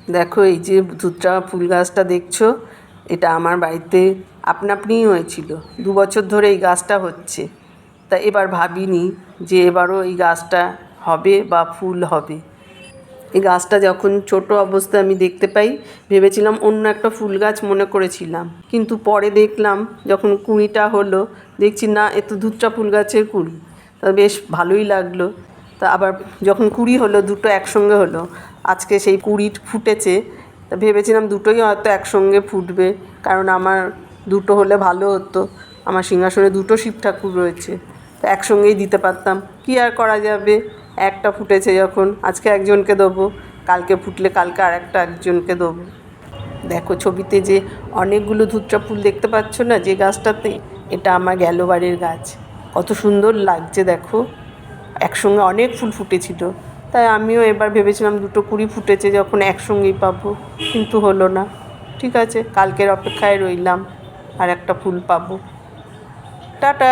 দেখো এই যে ধুতরা ফুল গাছটা দেখছো, এটা আমার বাড়িতে আপনাআপনিই হয়েছিল। 2 বছর ধরে এই গাছটা হচ্ছে। তা এবার ভাবিনি যে এবারও এই গাছটা হবে বা ফুল হবে। এই গাছটা যখন ছোট অবস্থায় আমি দেখতে পাই, ভেবেছিলাম অন্য একটা ফুল গাছ মনে করেছিলাম, কিন্তু পরে দেখলাম যখন কুঁড়িটা হলো, দেখছি না এ তো ধুতরা ফুল গাছের কুঁড়ি। তা বেশ ভালোই লাগলো। তা আবার যখন কুঁড়ি হলো, দুটো একসঙ্গে হলো, আজকে সেই কুঁড়ি ফুটেছে। তা ভেবেছিলাম দুটোই হয়তো একসঙ্গে ফুটবে, কারণ আমার দুটো হলে ভালো হতো। আমার সিংহাসনে দুটো শিব ঠাকুর রয়েছে, তো একসঙ্গেই দিতে পারতাম। কী আর করা যাবে, একটা ফুটেছে যখন আজকে একজনকে দেবো, কালকে ফুটলে কালকে আরেকটা একজনকে দেবো। দেখো ছবিতে যে অনেকগুলো ধুতরা ফুল দেখতে পাচ্ছ না যে গাছটাতে, এটা আমার গেল বাড়ির গাছ। কত সুন্দর লাগছে দেখো, একসঙ্গে অনেক ফুল ফুটেছিল। তাই আমিও এবার ভেবেছিলাম দুটো কুঁড়ি ফুটেছে যখন একসঙ্গেই পাবো, কিন্তু হলো না। ঠিক আছে, কালকের অপেক্ষায় রইলাম আর একটা ফুল পাবো। টাটা।